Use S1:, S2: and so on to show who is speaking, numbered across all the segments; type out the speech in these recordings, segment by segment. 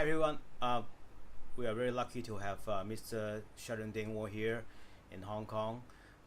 S1: Hi everyone. We are very lucky to have Mr. Sheldon Dingwall here in Hong Kong,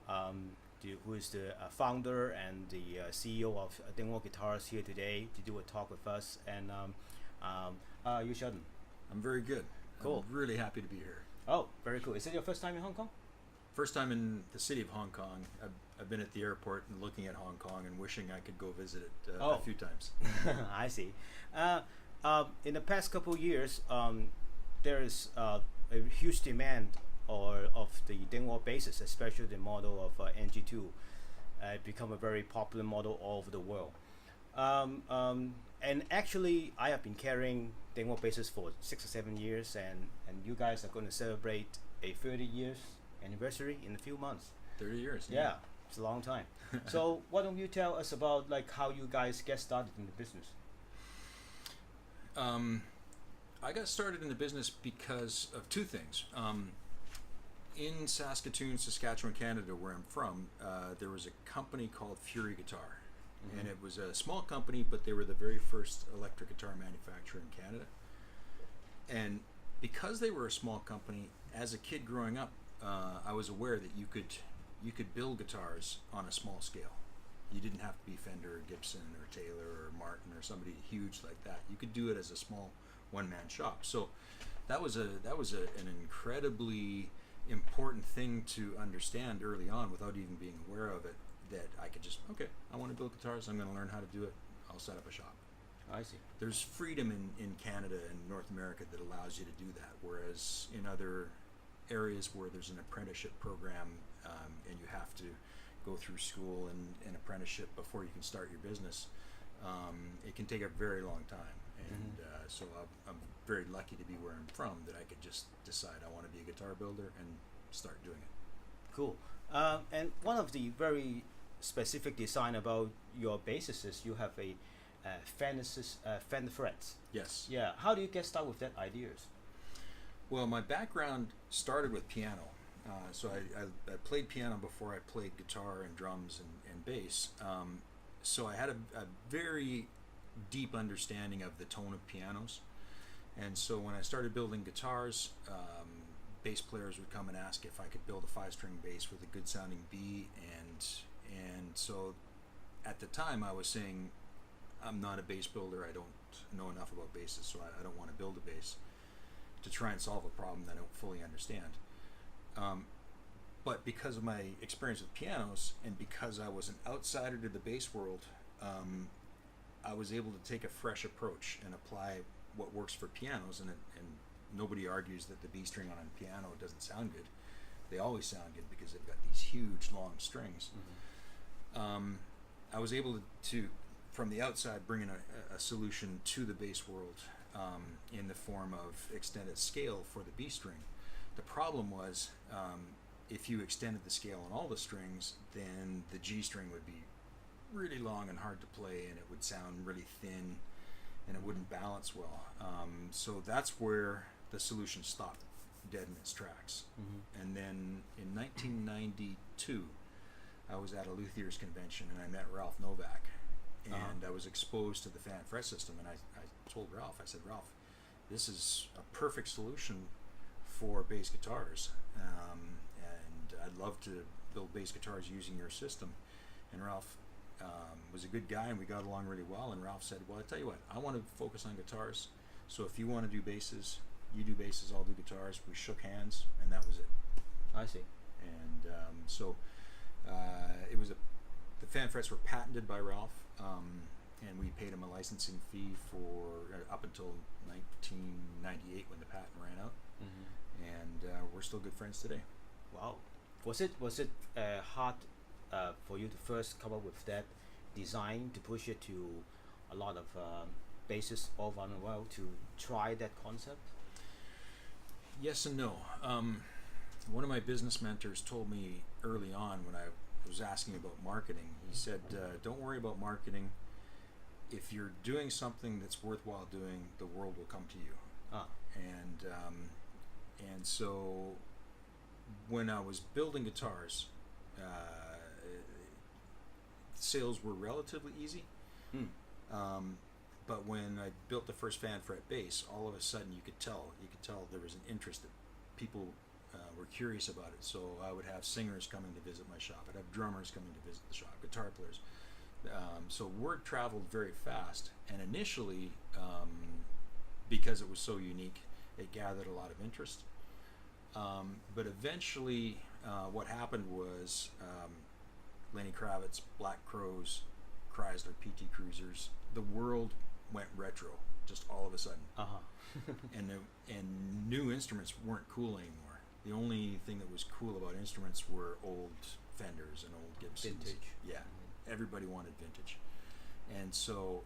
S1: who is the founder and the CEO of Dingwall Guitars here today to do a talk with us. And you, Sheldon?
S2: I'm very good.
S1: Cool.
S2: I'm really happy to be here.
S1: Oh, very cool. Is it your first time in Hong Kong?
S2: First time in the city of Hong Kong. I've been at the airport and looking at Hong Kong and wishing I could go visit it a few times.
S1: I see. In the past couple of years, there is a huge demand of the Dingwall basses, especially the model of NG2. Become a very popular model all over the world. And actually, I have been carrying Dingwall basses for 6 or 7 years, and you guys are going to celebrate a 30 years anniversary in a few months.
S2: 30 years.
S1: Yeah, it's a long time. So why don't you tell us about like how you guys get started in the business?
S2: I got started in the business because of two things. In Saskatoon, Saskatchewan, Canada, where I'm from, there was a company called Fury Guitar.
S1: Mm-hmm.
S2: And it was a small company, but they were the very first electric guitar manufacturer in Canada. And because they were a small company, as a kid growing up, I was aware that you could build guitars on a small scale. You didn't have to be Fender or Gibson or Taylor or Martin or somebody huge like that. You could do it as a small one-man shop. So that was an incredibly important thing to understand early on without even being aware of it, that I could just, okay, I want to build guitars, I'm going to learn how to do it, I'll set up a shop.
S1: I see.
S2: There's freedom in Canada and North America that allows you to do that, whereas in other areas where there's an apprenticeship program and you have to go through school and an apprenticeship before you can start your business, it can take a very long time. And so I'm very lucky to be where I'm from, that I could just decide I want to be a guitar builder and start doing it.
S1: Cool. And one of the very specific design about your basses is you have a Fender frets.
S2: Yes.
S1: Yeah. How do you get started with that ideas?
S2: Well, my background started with piano. So I played piano before I played guitar and drums and bass. So I had a very deep understanding of the tone of pianos. And so when I started building guitars, bass players would come and ask if I could build a 5-string bass with a good sounding B. And so at the time I was saying, I'm not a bass builder. I don't know enough about basses, so I don't want to build a bass to try and solve a problem that I don't fully understand. But because of my experience with pianos, and because I was an outsider to the bass world, I was able to take a fresh approach and apply what works for pianos. And nobody argues that the B string on a piano doesn't sound good. They always sound good because they've got these huge long strings. Mm-hmm. I was able to from the outside bring in a solution to the bass world in the form of extended scale for the B string. The problem was, if you extended the scale on all the strings, then the G string would be really long and hard to play, and it would sound really thin, and it wouldn't balance well. So that's where the solution stopped dead in its tracks. Mm-hmm. And then in 1992, I was at a luthiers convention, and I met Ralph Novak, and I was exposed to the fan fret system, and I told Ralph, I said, Ralph, this is a perfect solution for bass guitars, and I'd love to build bass guitars using your system. And Ralph was a good guy, and we got along really well. And Ralph said, well, I tell you what, I want to focus on guitars, so if you want to do basses, you do basses, I'll do guitars. We shook hands, and that was it.
S1: I see.
S2: And so it was the fan frets were patented by Ralph, and we paid him a licensing fee for up until 1998 when the patent ran out. Mm-hmm. And we're still good friends today.
S1: Wow. Was it hard for you to first come up with that design to push it to a lot of basses all around the world to try that concept?
S2: Yes and no. One of my business mentors told me early on when I was asking about marketing, he said, don't worry about marketing. If you're doing something that's worthwhile doing, the world will come to you. And so when I was building guitars, sales were relatively easy. but when I built the first fan fret bass, all of a sudden you could tell there was an interest that people were curious about it. So I would have singers coming to visit my shop. I'd have drummers coming to visit the shop, guitar players. So word traveled very fast, and initially, because it was so unique, it gathered a lot of interest. But eventually, what happened was Lenny Kravitz, Black Crowes, Chrysler PT Cruisers, the world went retro just all of a sudden. and new instruments weren't cool anymore. The only thing that was cool about instruments were old Fenders and old Gibsons.
S1: Vintage.
S2: Yeah, everybody wanted vintage. And so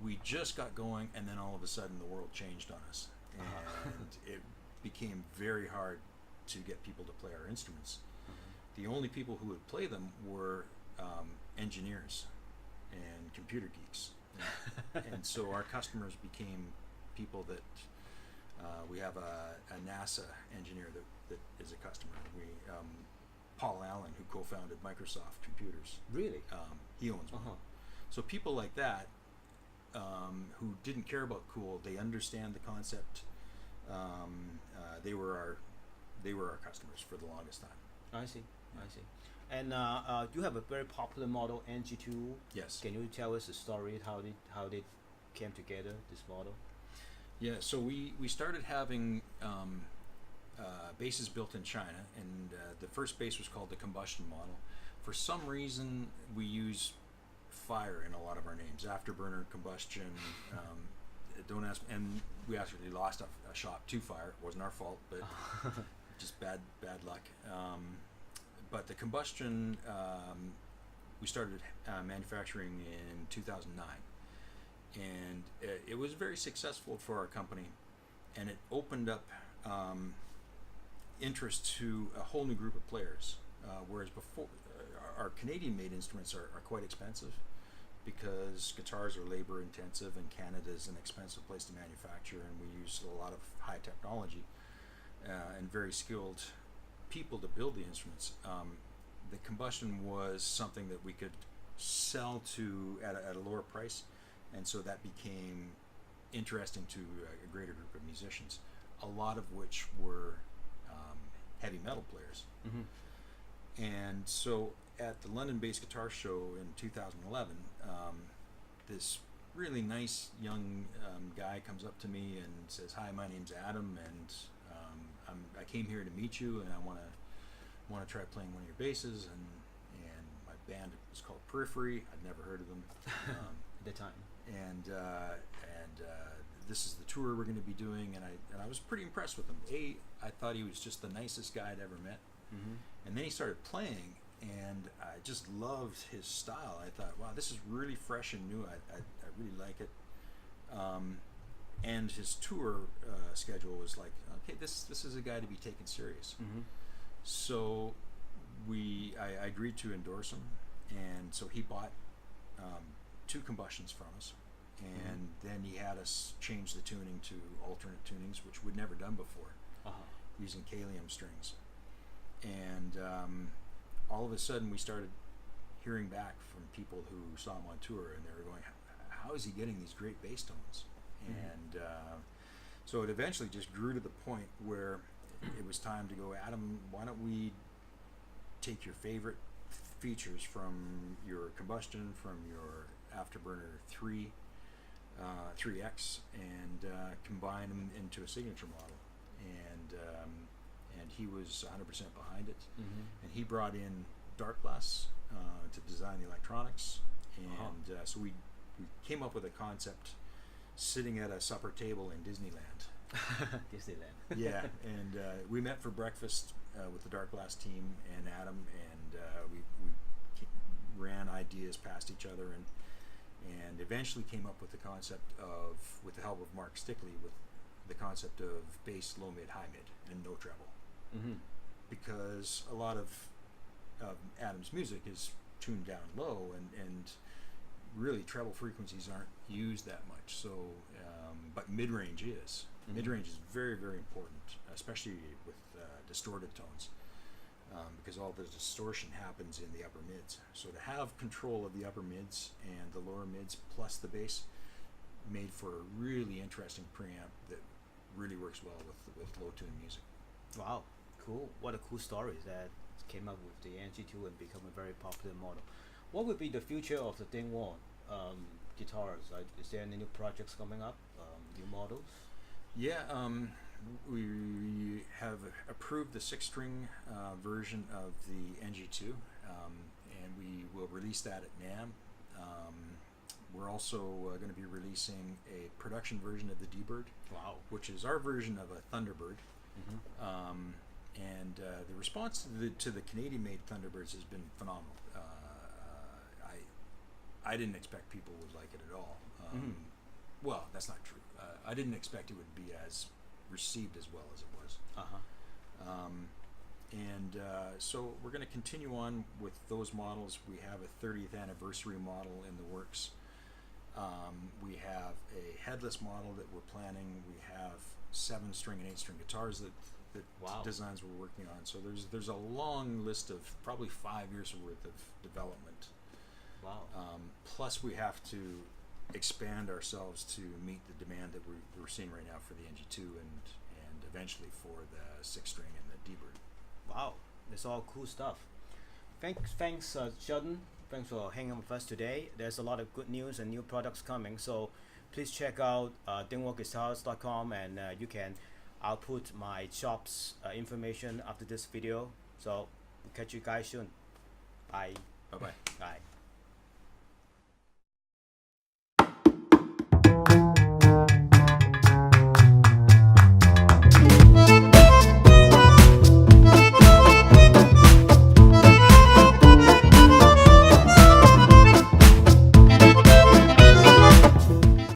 S2: we just got going, and then all of a sudden the world changed on us. And it became very hard to get people to play our instruments. The only people who would play them were engineers and computer geeks. And so our customers became people that we have a NASA engineer that is a customer. Paul Allen, who co-founded Microsoft Computers.
S1: Really?
S2: He owns one. So people like that who didn't care about cool, they understand the concept. They were our customers for the longest time.
S1: I see. And you have a very popular model, NG2.
S2: Yes.
S1: Can you tell us the story? How they came together, this model?
S2: Yeah. So we started having basses built in China, and the first bass was called the combustion model. For some reason, we use fire in a lot of our names: afterburner, combustion. Don't ask. And we actually lost a shop to fire. It wasn't our fault, but just bad luck. But the combustion, we started manufacturing in 2009, and it was very successful for our company, and it opened up interest to a whole new group of players. Whereas before, our Canadian-made instruments are quite expensive because guitars are labor intensive, and Canada is an expensive place to manufacture, and we use a lot of high technology and very skilled people to build the instruments. The combustion was something that we could sell to at a lower price, and so that became interesting to a greater group of musicians, a lot of which were heavy metal players. And so at the London Bass Guitar Show in 2011, this really nice young guy comes up to me and says, "Hi, my name's Adam, and I came here to meet you, and I want to try playing one of your basses." And my band is called Periphery. I'd never heard of them
S1: At the time.
S2: and this is the tour we're going to be doing. And I was pretty impressed with him. I thought he was just the nicest guy I'd ever met. And then he started playing, and I just loved his style. I thought, wow, this is really fresh and new. I really like it. And his tour schedule was like, okay, this is a guy to be taken serious. So I agreed to endorse him, and so he bought 2 combustions from us, and then he had us change the tuning to alternate tunings, which we'd never done before, using Kalium strings. And all of a sudden we started hearing back from people who saw him on tour, and they were going, how is he getting these great bass tones? And so it eventually just grew to the point where it was time to go, Adam, why don't we take your favorite features from your combustion, from your Afterburner 3X, and combine them into a signature model. And he was 100% behind it. And he brought in Dark Glass to design the electronics. And so we came up with a concept sitting at a supper table in Disneyland.
S1: Disneyland.
S2: Yeah, and we met for breakfast with the Dark Glass team and Adam, and we ran ideas past each other, and eventually came up with the concept of, with the help of Mark Stickley, with the concept of bass, low mid, high mid, and no treble. Because a lot of Adam's music is tuned down low, and really treble frequencies aren't used that much. So, but mid-range is. Mid-range is very, very important, especially with distorted tones, because all the distortion happens in the upper mids. So to have control of the upper mids and the lower mids plus the bass made for a really interesting preamp that really works well with low tune music.
S1: Wow, cool. What a cool story that came up with the NG2 and become a very popular model. What would be the future of the Dingwall guitars? Is there any new projects coming up? New models?
S2: Yeah, we have approved the 6-string version of the NG2, and we will release that at NAMM. We're also going to be releasing a production version of the D-Bird,
S1: Wow.
S2: which is our version of a Thunderbird.
S1: Mm-hmm.
S2: And the response to the Canadian-made Thunderbirds has been phenomenal. I didn't expect people would like it at all. Well, that's not true. I didn't expect it would be as received as well as it was.
S1: Uh-huh.
S2: So we're going to continue on with those models. We have a 30th anniversary model in the works. We have a headless model that we're planning. We have 7-string and 8-string guitars that
S1: Wow.
S2: designs we're working on. So there's a long list of probably 5 years worth of development.
S1: Wow.
S2: Plus we have to expand ourselves to meet the demand that we're seeing right now for the NG2 and eventually for the 6-string and the D-Bird.
S1: Wow. That's all cool stuff. Thanks, Sheldon. Thanks for hanging with us today. There's a lot of good news and new products coming. So please check out dingwallguitars.com, and I'll put my shop's information after this video. So we'll catch you guys soon. Bye.
S2: Bye-bye.
S1: Bye.